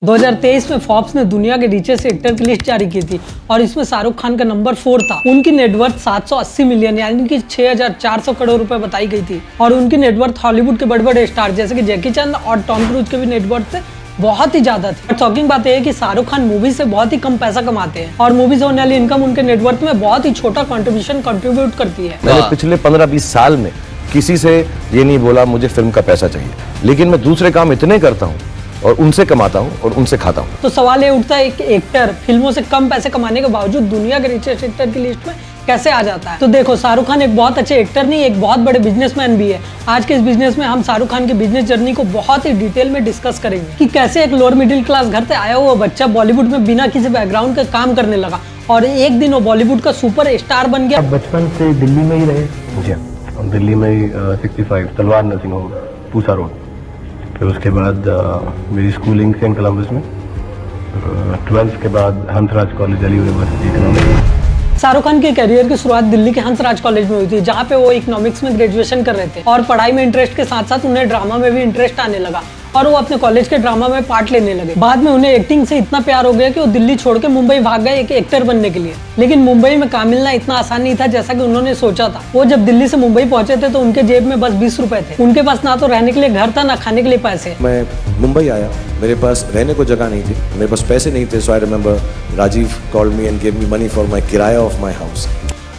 2023 में फोर्ब्स ने दुनिया के रिचेस्ट एक्टर की लिस्ट जारी की थी और इसमें शाहरुख खान का नंबर 4 था। उनकी नेटवर्थ 780 मिलियन यानी कि 6400 करोड़ रुपए बताई गई थी और उनकी नेटवर्थ हॉलीवुड के बड़े बड़े स्टार जैसे कि जैकी चैन और टॉम क्रूज के भी नेटवर्थ से बहुत ही ज्यादा थी। शॉकिंग बात यह है कि शाहरुख खान मूवी से बहुत ही कम पैसा कमाते हैं और मूवी से होने वाली इनकम उनके नेटवर्थ में बहुत ही छोटा कंट्रीब्यूट करती है। मैंने पिछले 15-20 साल में किसी से ये नहीं बोला मुझे फिल्म का पैसा चाहिए, लेकिन मैं दूसरे काम इतने करता हूँ और उनसे कमाता हूँ और उनसे खाता हूँ। तो सवाल ये उठता है एक एक्टर फिल्मों से कम पैसे कमाने के बावजूद दुनिया के रिचेस्ट एक्टर की लिस्ट में कैसे आ जाता है। तो देखो, शाहरुख खान एक बहुत अच्छे एक्टर नहीं, एक बहुत बड़े बिजनेसमैन भी है। आज के इस बिजनेस में हम शाहरुख खान की बिजनेस जर्नी को बहुत ही डिटेल में डिस्कस करेंगे कि कैसे एक लोअर मिडिल क्लास घर से आया हुआ बच्चा बॉलीवुड में बिना किसी बैकग्राउंड के काम करने लगा और एक दिन वो बॉलीवुड का सुपर स्टार बन गया। बचपन से दिल्ली में ही रहे? जी, दिल्ली में ही 65 तलवार नर्सिंग होम पूसा रोड। फिर उसके बाद मेरी स्कूलिंग सेंट कोलंबस में, 12th के बाद Hansraj college Delhi university economics. Shahrukh Khan के करियर की शुरुआत दिल्ली के हंसराज कॉलेज में हुई थी, जहाँ पे वो इकोनॉमिक्स में ग्रेजुएशन कर रहे थे और पढ़ाई में इंटरेस्ट के साथ साथ उन्हें ड्रामा में भी इंटरेस्ट आने लगा और वो अपने कॉलेज के ड्रामा में पार्ट लेने लगे। बाद में उन्हें एक्टिंग से इतना प्यार हो गया कि वो दिल्ली छोड़ के मुंबई भाग गए एक एक्टर बनने के लिए। लेकिन मुंबई में काम मिलना इतना आसान नहीं था जैसा कि उन्होंने सोचा था। वो जब दिल्ली से मुंबई पहुंचे थे तो उनके जेब में बस 20 रुपए थे। उनके पास ना तो रहने के लिए घर था ना खाने के लिए पैसे। मैं मुंबई आया, मेरे पास रहने को जगह नहीं थी, मेरे पास पैसे नहीं थे। So I remember Rajiv called me and give me money for my किराया ऑफ माय हाउस।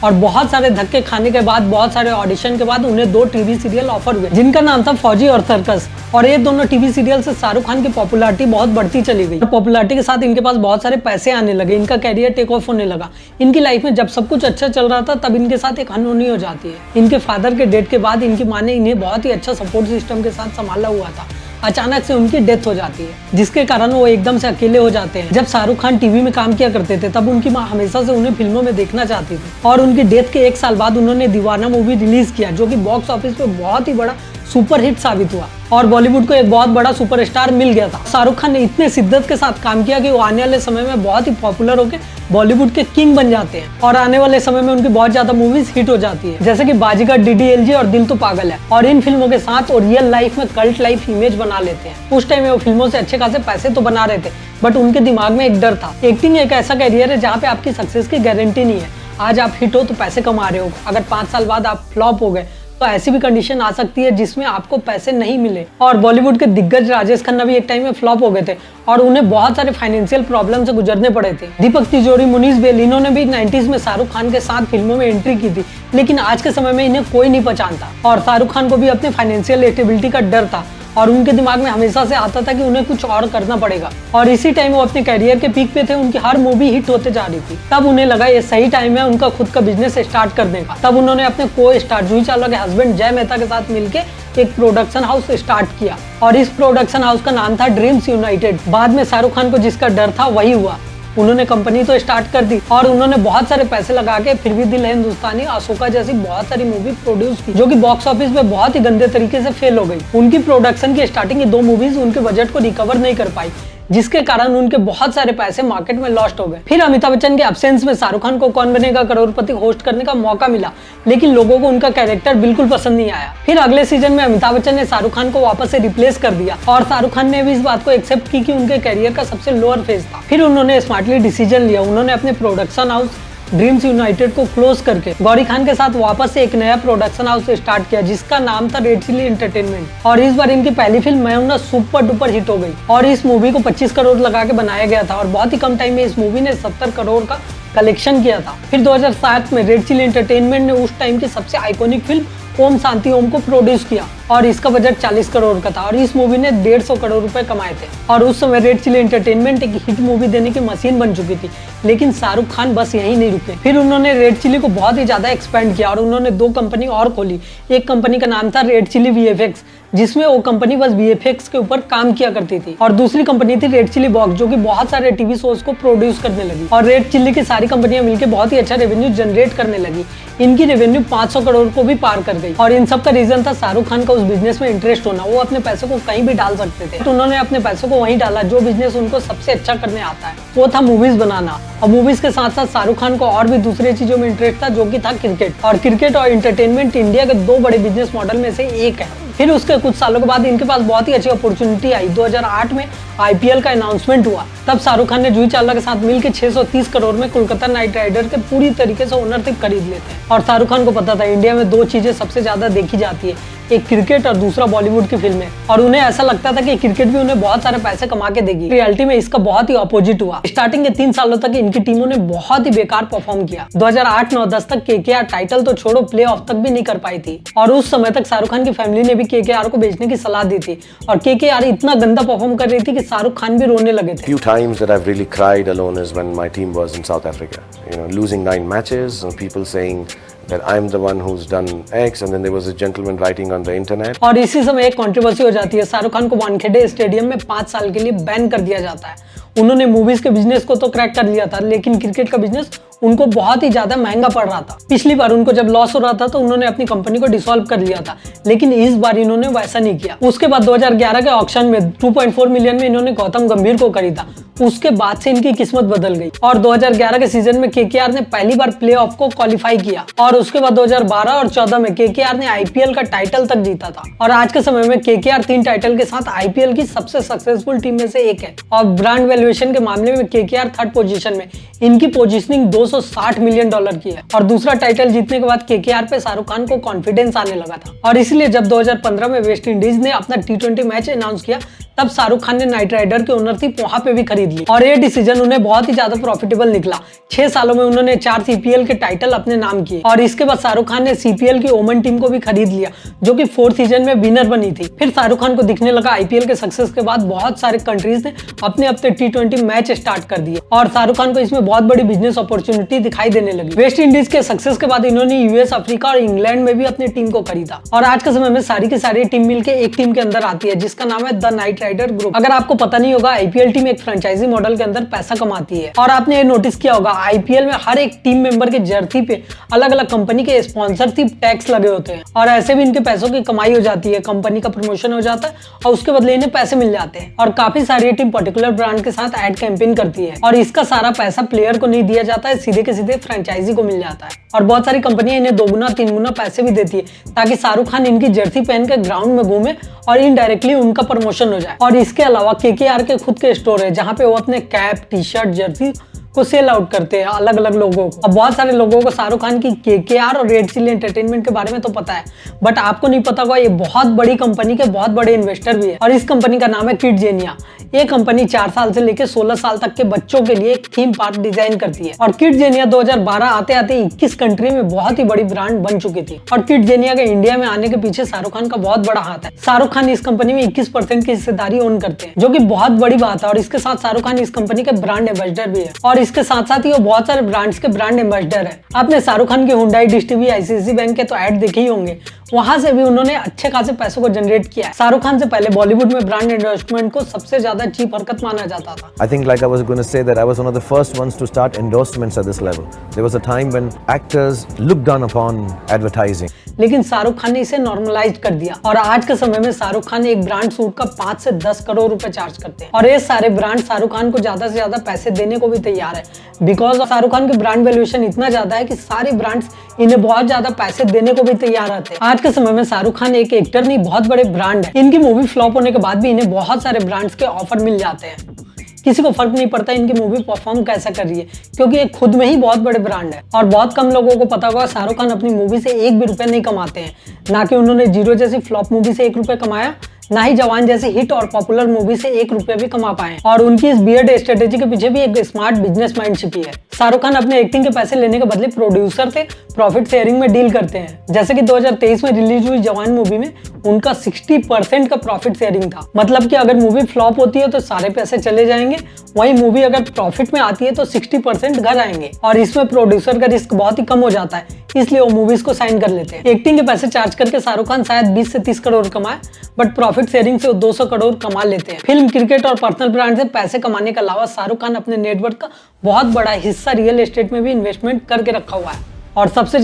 और बहुत सारे धक्के खाने के बाद, बहुत सारे ऑडिशन के बाद उन्हें 2 टीवी सीरियल ऑफर हुए जिनका नाम था फौजी और सर्कस। और ये दोनों टीवी सीरियल से शाहरुख खान की पॉपुलैरिटी बहुत बढ़ती चली गई। पॉपुलैरिटी के साथ इनके पास बहुत सारे पैसे आने लगे, इनका कैरियर टेक ऑफ होने लगा। इनकी लाइफ में जब सब कुछ अच्छा चल रहा था तब इनके साथ एक अनहोनी हो जाती है। इनके फादर के डेथ के बाद इनकी माँ ने इन्हें बहुत ही अच्छा सपोर्ट सिस्टम के साथ संभाला हुआ था। अचानक से उनकी डेथ हो जाती है जिसके कारण वो एकदम से अकेले हो जाते हैं। जब शाहरुख खान टीवी में काम किया करते थे तब उनकी माँ हमेशा से उन्हें फिल्मों में देखना चाहती थी और उनकी डेथ के 1 साल बाद उन्होंने दीवाना मूवी रिलीज किया जो कि बॉक्स ऑफिस पे बहुत ही बड़ा सुपर हिट साबित हुआ और बॉलीवुड को एक बहुत बड़ा सुपरस्टार मिल गया था। शाहरुख खान ने इतने शिद्दत के साथ काम किया कि वो आने वाले समय में बहुत ही पॉपुलर होकर बॉलीवुड के किंग बन जाते हैं और आने वाले समय में उनकी बहुत ज्यादा मूवीज हिट हो जाती है जैसे कि बाजीगर, डीडीएलजे और दिल तो पागल है। और इन फिल्मों के साथ वो रियल लाइफ में कल्ट लाइफ इमेज बना लेते हैं। उस टाइम में वो फिल्मों से अच्छे खासे पैसे तो बना रहे थे बट उनके दिमाग में एक डर था। एक्टिंग एक ऐसा कैरियर है जहाँ पे आपकी सक्सेस की गारंटी नहीं है। आज आप हिट हो तो पैसे कमा रहे हो, अगर 5 साल बाद आप फ्लॉप हो गए तो ऐसी भी कंडीशन आ सकती है जिसमें आपको पैसे नहीं मिले। और बॉलीवुड के दिग्गज राजेश खन्ना भी एक टाइम में फ्लॉप हो गए थे और उन्हें बहुत सारे फाइनेंशियल प्रॉब्लम से गुजरने पड़े थे। दीपक तिजोरी, मुनीष बेल, इन्होंने भी 90s में शाहरुख खान के साथ फिल्मों में एंट्री की थी, लेकिन आज के समय में इन्हें कोई नहीं पहचानता और शाहरुख खान को भी अपने फाइनेंशियल स्टेबिलिटी का डर था और उनके दिमाग में हमेशा से आता था कि उन्हें कुछ और करना पड़ेगा। और इसी टाइम वो अपने करियर के पीक पे थे, उनकी हर मूवी हिट होते जा रही थी। तब उन्हें लगा ये सही टाइम है उनका खुद का बिजनेस स्टार्ट करने का। तब उन्होंने अपने को स्टार जूही चावला के हस्बैंड जय मेहता के साथ मिलकर एक प्रोडक्शन हाउस स्टार्ट किया और इस प्रोडक्शन हाउस का नाम था ड्रीम्स यूनाइटेड। बाद में शाहरुख खान को जिसका डर था वही हुआ। उन्होंने कंपनी तो स्टार्ट कर दी और उन्होंने बहुत सारे पैसे लगा के फिर भी दिल है हिंदुस्तानी, अशोका जैसी बहुत सारी मूवी प्रोड्यूस की जो कि बॉक्स ऑफिस पे बहुत ही गंदे तरीके से फेल हो गई। उनकी प्रोडक्शन की स्टार्टिंग की 2 मूवीज उनके बजट को रिकवर नहीं कर पाई जिसके कारण उनके बहुत सारे पैसे मार्केट में लॉस्ट हो गए। फिर अमिताभ बच्चन के एब्सेंस में शाहरुख खान को कौन बनेगा करोड़पति होस्ट करने का मौका मिला, लेकिन लोगों को उनका कैरेक्टर बिल्कुल पसंद नहीं आया। फिर अगले सीजन में अमिताभ बच्चन ने शाहरुख खान को वापस से रिप्लेस कर दिया और शाहरुख खान ने भी इस बात को एक्सेप्ट की कि उनके करियर का सबसे लोअर फेज था। फिर उन्होंने स्मार्टली डिसीजन लिया, उन्होंने अपने प्रोडक्शन हाउस ड्रीम्स यूनाइटेड को क्लोज करके गौरी खान के साथ वापस से एक नया प्रोडक्शन हाउस स्टार्ट किया जिसका नाम था रेड चिली एंटरटेनमेंट। और इस बार इनकी पहली फिल्म मैं हूं ना सुपर डुपर हिट हो गई और इस मूवी को 25 करोड़ लगा के बनाया गया था और बहुत ही कम टाइम में इस मूवी ने 70 करोड़ का कलेक्शन किया था। फिर 2007 में रेड चिली एंटरटेनमेंट ने उस टाइम की सबसे आइकॉनिक फिल्म ओम शांति ओम को प्रोड्यूस किया और इसका बजट 40 करोड़ का था और इस मूवी ने 150 करोड़ रुपए कमाए थे। और उस समय रेड चिली एंटरटेनमेंट एक हिट मूवी देने की मशीन बन चुकी थी, लेकिन शाहरुख खान बस यही नहीं रुके। फिर उन्होंने रेड चिली को बहुत ही ज्यादा एक्सपेंड किया और उन्होंने 2 कंपनी और खोली। एक कंपनी का नाम था रेड चिली वीएफएक्स जिसमें वो कंपनी बस वीएफएक्स के ऊपर काम किया करती थी और दूसरी कंपनी थी रेड चिली बॉक्स जो कि बहुत सारे टीवी शोज को प्रोड्यूस करने लगी और रेड चिली की सारी कंपनियां मिलकर बहुत ही अच्छा रेवेन्यू जनरेट करने लगी। इनकी रेवेन्यू 500 करोड़ को भी पार कर गई और इन सब का रीजन था शाहरुख खान का उस बिजनेस में इंटरेस्ट होना। वो अपने पैसे को कहीं भी डाल सकते थे तो उन्होंने अपने पैसों को वहीं डाला जो बिजनेस उनको सबसे अच्छा करने आता है, वो था मूवीज बनाना। और मूवीज के साथ साथ शाहरुख खान को और भी दूसरी चीजों में इंटरेस्ट था जो कि था क्रिकेट। और क्रिकेट और एंटरटेनमेंट इंडिया के 2 बड़े बिजनेस मॉडल में से एक है। फिर उसके कुछ सालों के बाद इनके पास बहुत ही अच्छी अपॉर्चुनिटी आई। 2008 में IPL का अनाउंसमेंट हुआ, तब शाहरुख खान ने जूही चावला के साथ मिलकर 630 करोड़ में कोलकाता नाइट राइडर के पूरी तरीके से ओनरशिप खरीद लेते हैं। और शाहरुख खान को पता था इंडिया में दो चीजें सबसे ज्यादा देखी जाती है, एक क्रिकेट और दूसरा बॉलीवुड की फिल्में, और उन्हें ऐसा लगता था कि क्रिकेट भी उन्हें बहुत सारे पैसे कमा के देगी। रियलिटी में इसका बहुत ही अपोजिट हुआ। स्टार्टिंग के 3 सालों तक इनकी टीमों ने बहुत ही बेकार परफॉर्म किया। 2008-9-10 तक KKR टाइटल तो छोड़ो, प्ले ऑफ तक भी नहीं कर पाई थी। और उस समय तक शाहरुख खान की फैमिली ने भी KKR को बेचने की सलाह दी थी, और KKR इतना गंदा परफॉर्म कर रही थी कि शाहरुख खान भी रोने लगे थे। Few times that I've really cried alone is when my team was in South Africa. You know, losing 9 matches, and people saying that I'm the one who's done X, and then there was a gentleman writing on the internet. और इसी समय एक controversy हो जाती है। शाहरुख खान को Wankhede stadium में 5 साल के लिए बैन कर दिया जाता है। उन्होंने मूवीज के बिजनेस को तो क्रैक कर लिया था, लेकिन क्रिकेट का बिजनेस उनको बहुत ही ज्यादा महंगा पड़ रहा था। पिछली बार उनको जब लॉस हो रहा था तो उन्होंने अपनी कंपनी को डिसॉल्व कर लिया था, लेकिन इस बार इन्होंने वैसा नहीं किया। उसके बाद 2011 के ऑक्शन में 2.4 मिलियन में इन्होंने गौतम गंभीर को खरीदा। उसके बाद से इनकी किस्मत बदल गई, और 2011 के सीजन में KKR ने पहली बार प्ले ऑफ को क्वालिफाई किया, और उसके बाद 2012 और 14 में KKR ने IPL का टाइटल तक जीता था। और आज के समय में KKR 3 टाइटल के साथ IPL की सबसे सक्सेसफुल टीम में से एक है। और ब्रांड वैल्यूएशन के मामले में KKR 3rd पोजीशन में, इनकी पोजीशनिंग $260 मिलियन की है। और दूसरा टाइटल जीतने के बाद KKR पे शाहरुख खान को कॉन्फिडेंस आने लगा था, और इसलिए जब 2015 में वेस्ट इंडीज ने अपना T20 मैच अनाउंस किया, तब शाहरुख खान ने नाइट राइडर की ओनरशिप वहां पे भी खरीद ली, और ये डिसीजन उन्हें बहुत ही ज्यादा प्रॉफिटेबल निकला। 6 सालों में उन्होंने 4 CPL के टाइटल अपने नाम किए, और इसके बाद शाहरुख खान ने CPL की ओमन टीम को भी खरीद लिया, जो कि 4th सीजन में विनर बनी थी। फिर शाहरुख खान को दिखने लगा IPL के सक्सेस के बाद बहुत सारे कंट्रीज ने अपने अपने T20 मैच स्टार्ट कर दिए, और शाहरुख खान को इसमें बहुत बड़ी बिजनेस अपॉर्चुनिटी दिखाई देने लगी। वेस्ट इंडीज के सक्सेस के बाद इन्होंने US, अफ्रीका और इंग्लैंड में भी अपनी टीम को खरीदा, और आज के समय में सारी की सारी टीम मिलकर एक टीम के अंदर आती है, जिसका नाम है द नाइट राइडर ग्रुप। अगर आपको पता नहीं होगा, IPL टीम एक फ्रेंचाइजी मॉडल के अंदर पैसा कमाती है, और आपने ये नोटिस किया होगा IPL में हर एक टीम मेंबर के जर्सी पे अलग अलग कंपनी के स्पॉन्सरशिप टैक्स लगे होते हैं, और ऐसे भी इनके पैसों की कमाई हो जाती है, कंपनी का प्रमोशन हो जाता है और उसके बदले इन्हें पैसे मिल जाते हैं। और काफी सारी टीम पर्टिकुलर ब्रांड के साथ एड कैंपेन करती है, और इसका सारा पैसा प्लेयर को नहीं दिया जाता है, सीधे के सीधे फ्रेंचाइजी को मिल जाता है। और बहुत सारी कंपनियां इन्हें 2 गुना 3 गुना पैसे भी देती है, ताकि शाहरुख खान इनकी जर्सी पहन के ग्राउंड में घूमे और इनडायरेक्टली उनका प्रमोशन हो जाए। और इसके अलावा KKR के खुद के स्टोर है, जहाँ पे वो अपने कैप, टी-शर्ट, जर्सी को सेल आउट करते हैं अलग अलग लोगों को। अब बहुत सारे लोगों को शाहरुख खान की KKR और रेड चिली एंटरटेनमेंट के बारे में तो पता है, बट आपको नहीं पता होगा ये बहुत बड़ी कंपनी के बहुत बड़े इन्वेस्टर भी है, और इस कंपनी का नाम है किड्जेनिया। ये कंपनी 4 साल से लेकर 16 साल तक के बच्चों के लिए एक थीम पार्क डिजाइन करती है, और किड्जेनिया 2012 आते आते 21 कंट्री में बहुत ही बड़ी ब्रांड बन चुकी थी। और किड्जेनिया के इंडिया में आने के पीछे शाहरुख खान का बहुत बड़ा हाथ है। शाहरुख खान इस कंपनी में 21% की हिस्सेदारी ओन करते हैं, जो कि बहुत बड़ी बात है। और इसके साथ शाहरुख खान इस कंपनी के ब्रांड एम्बेसडर भी है, और इसके साथ साथ ही वो बहुत सारे ब्रांड्स के ब्रांड एम्बेसडर है। आपने शाहरुख खान के Hyundai, dish TV, ICICI bank के तो ऐड देखे ही होंगे, वहां से भी उन्होंने अच्छे खासे पैसों को जनरेट किया है। शाहरुख खान से पहले बॉलीवुड में ब्रांड एंडोर्समेंट को सबसे ज्यादा चीप हरकत माना जाता था। I think like I was going to say that I was one of the first ones to start endorsements at this level. There was a time when actors looked down upon advertising. लेकिन शाहरुख खान ने इसे normalise कर दिया, और आज के समय में शाहरुख खान एक ब्रांड सूट का 5 से 10 करोड़ रुपए चार्ज करते हैं, और ये सारे ब्रांड शाहरुख खान को ज्यादा से ज्यादा पैसे देने को भी तैयार है, बिकॉज शाहरुख खान की ब्रांड वैल्यूएशन इतना ज्यादा है कि सारे ब्रांड्स इन्हें बहुत ज्यादा पैसे देने को भी तैयार रहते हैं। आज के समय में शाहरुख खान एक एक्टर नहीं, बहुत बड़े ब्रांड है। इनकी मूवी फ्लॉप होने के बाद भी इन्हें बहुत सारे ब्रांड्स के ऑफर मिल जाते हैं। किसी को फर्क नहीं पड़ता इनकी मूवी परफॉर्म कैसा कर रही है, क्योंकि ये खुद में ही बहुत बड़े ब्रांड है। और बहुत कम लोगों को पता होगा शाहरुख खान अपनी मूवी से 1 भी रुपया नहीं कमाते हैं, ना कि उन्होंने जीरो जैसी फ्लॉप मूवी से 1 रुपया कमाया, ना ही जवान जैसे हिट और पॉपुलर मूवी से 1 रुपया भी कमा पाए। और उनकी इस बियर्ड स्ट्रेटेजी के पीछे भी एक स्मार्ट बिजनेस माइंड छिपी है। शाहरुख खान अपने एक्टिंग के पैसे लेने के बदले प्रोड्यूसर से प्रॉफिट शेयरिंग में डील करते हैं, जैसे कि 2023 में रिलीज हुई जवान मूवी में उनका 60% का प्रॉफिट शेयरिंग था। मतलब कि अगर मूवी फ्लॉप होती है तो सारे पैसे चले जाएंगे, वही मूवी अगर प्रॉफिट में आती है तो 60% घर आएंगे। और इसमें प्रोड्यूसर का रिस्क बहुत ही कम हो जाता है, इसलिए वो मूवीज को साइन कर लेते हैं। एक्टिंग के पैसे चार्ज करके शाहरुख खान शायद 20 से 30 करोड़ कमाए, बट प्रॉफिट शेयरिंग से 200 करोड़ कमा लेते हैं। फिल्म, क्रिकेट और पर्सनल ब्रांड से पैसे कमाने के अलावा शाहरुख खान अपने नेटवर्क का बहुत बड़ा हिस्सा रियल एस्टेट में भी इन्वेस्टमेंट करके रखा हुआ है। और सबसे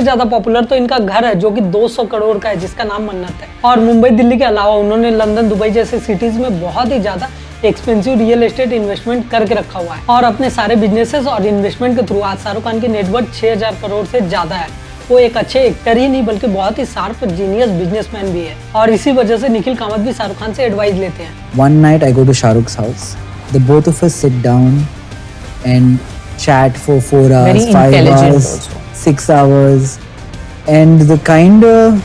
ज्यादा पॉपुलर तो इनका घर है, जो कि 200 करोड़ का है, जिसका नाम मन्नत है। और मुंबई, दिल्ली के अलावा उन्होंने लंदन, दुबई जैसे सिटीज में बहुत ही ज्यादा एक्सपेंसिव रियल एस्टेट इन्वेस्टमेंट करके रखा हुआ है। और अपने सारे बिजनेसेस और इन्वेस्टमेंट के थ्रू आज शाहरुख खान की नेटवर्थ 6000 करोड़ से ज्यादा है। वो एक अच्छे एक्टर ही नहीं बल्कि बहुत ही शार्प जीनियस बिजनेसमैन भी है, और इसी वजह से निखिल कामत भी शाहरुख खान से एडवाइस लेते हैं। One night I go to Shah Rukh's house. The both of us sit down and chat for 4 hours, Very 5 intelligent hours, also. 6 hours, and the kind of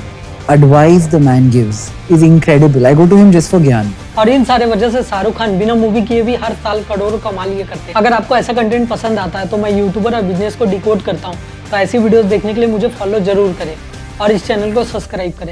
advice the man gives is incredible. I go to him just for gyan. और इन सारे वजह से शाहरुख खान बिना movie किए भी हर साल करोड़ों कमा लिए करते हैं। अगर आपको ऐसा कंटेंट पसंद आता है तो मैं यूट्यूबर और बिजनेस को डिकोड करता हूँ, तो ऐसी वीडियोस देखने के लिए मुझे फॉलो जरूर करें और इस चैनल को सब्सक्राइब करें।